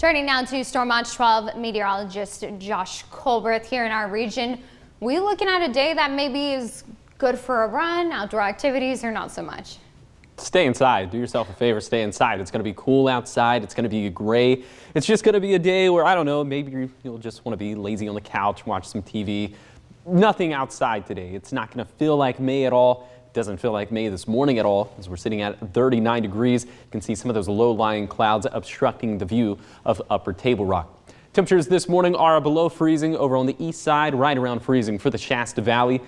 Turning now to Storm Watch 12 meteorologist Josh Colbert here in our region. We looking at a day that maybe is good for a run, outdoor activities, or not so much? Stay inside. Do yourself a favor. Stay inside. It's going to be cool outside. It's going to be gray. It's just going to be a day where, I don't know, maybe you'll just want to be lazy on the couch, watch some TV. Nothing outside today. It's not going to feel like May at all. It doesn't feel like May this morning at all, as we're sitting at 39 degrees. You can see some of those low-lying clouds obstructing the view of Upper Table Rock. Temperatures this morning are below freezing over on the east side, right around freezing for the Shasta Valley,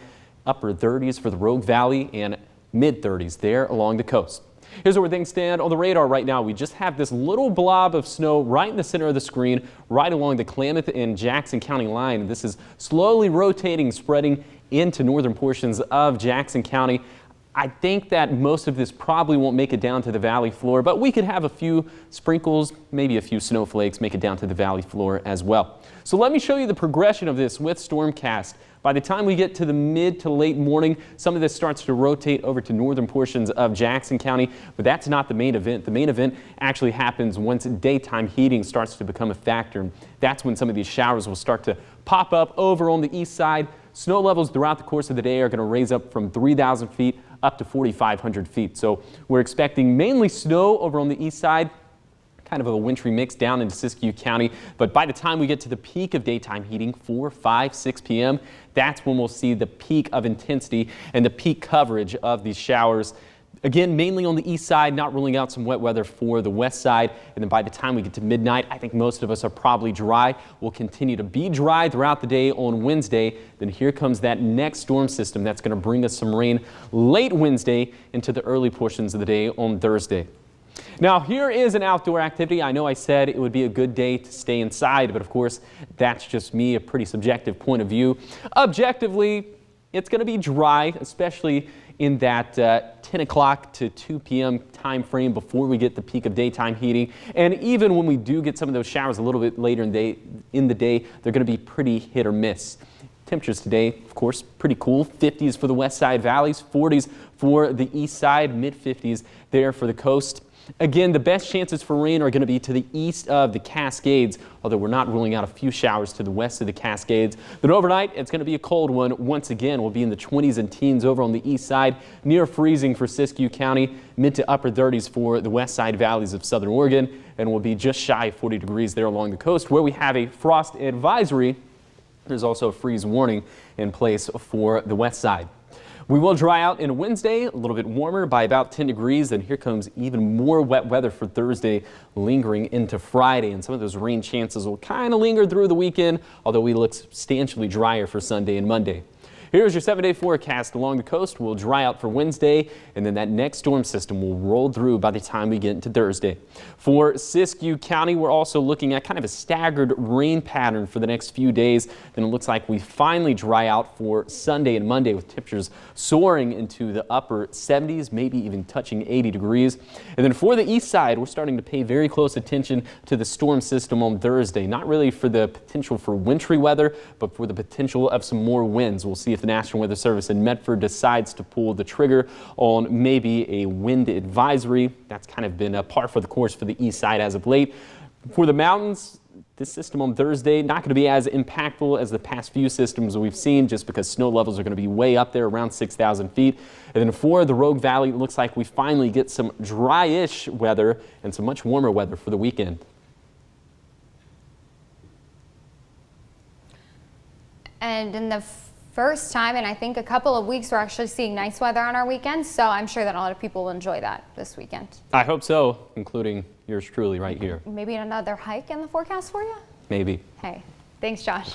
upper 30s for the Rogue Valley, and mid-30s there along the coast. Here's where things stand on the radar right now. We just have this little blob of snow right in the center of the screen, right along the Klamath and Jackson County line. This is slowly rotating, spreading into northern portions of Jackson County. I think that most of this probably won't make it down to the valley floor, but we could have a few sprinkles, maybe a few snowflakes make it down to the valley floor as well. So let me show you the progression of this with Stormcast. By the time we get to the mid to late morning, some of this starts to rotate over to northern portions of Jackson County, but that's not the main event. The main event actually happens once daytime heating starts to become a factor. That's when some of these showers will start to pop up over on the east side. Snow levels throughout the course of the day are going to raise up from 3,000 feet up to 4,500 feet. So we're expecting mainly snow over on the east side, kind of a wintry mix down into Siskiyou County. But by the time we get to the peak of daytime heating, 4, 5, 6 p.m., that's when we'll see the peak of intensity and the peak coverage of these showers. Again, mainly on the east side, not ruling out some wet weather for the west side. And then by the time we get to midnight, I think most of us are probably dry. We'll continue to be dry throughout the day on Wednesday. Then here comes that next storm system that's going to bring us some rain late Wednesday into the early portions of the day on Thursday. Now, here is an outdoor activity. I know I said it would be a good day to stay inside, but of course, that's just me, a pretty subjective point of view. Objectively, it's going to be dry, especially in that 10 o'clock to 2 p.m. time frame before we get the peak of daytime heating. And even when we do get some of those showers a little bit later in the day, they're going to be pretty hit or miss. Temperatures today, of course, pretty cool. 50s for the west side valleys, 40s for the east side, mid-50s there for the coast. Again, the best chances for rain are going to be to the east of the Cascades, although we're not ruling out a few showers to the west of the Cascades. But overnight, it's going to be a cold one. Once again, we'll be in the 20s and teens over on the east side, near freezing for Siskiyou County, mid to upper 30s for the west side valleys of southern Oregon, and we'll be just shy of 40 degrees there along the coast, where we have a frost advisory. There's also a freeze warning in place for the west side. We will dry out in Wednesday, a little bit warmer by about 10 degrees. And here comes even more wet weather for Thursday, lingering into Friday. And some of those rain chances will kind of linger through the weekend, although we look substantially drier for Sunday and Monday. Here's your 7-day forecast. Along the coast will dry out for Wednesday, and then that next storm system will roll through by the time we get into Thursday. For Siskiyou County, we're also looking at kind of a staggered rain pattern for the next few days. Then it looks like we finally dry out for Sunday and Monday, with temperatures soaring into the upper 70s, maybe even touching 80 degrees. And then for the east side, we're starting to pay very close attention to the storm system on Thursday. Not really for the potential for wintry weather, but for the potential of some more winds. We'll see if the National Weather Service in Medford decides to pull the trigger on maybe a wind advisory. That's kind of been a par for the course for the east side as of late. For the mountains, this system on Thursday not going to be as impactful as the past few systems we've seen, just because snow levels are going to be way up there, around 6,000 feet. And then for the Rogue Valley, it looks like we finally get some dry-ish weather and some much warmer weather for the weekend. And in the first time in I think a couple of weeks, we're actually seeing nice weather on our weekends, so I'm sure that a lot of people will enjoy that this weekend. I hope so, including yours truly right here. Maybe another hike in the forecast for you? Maybe. Hey, thanks, Josh.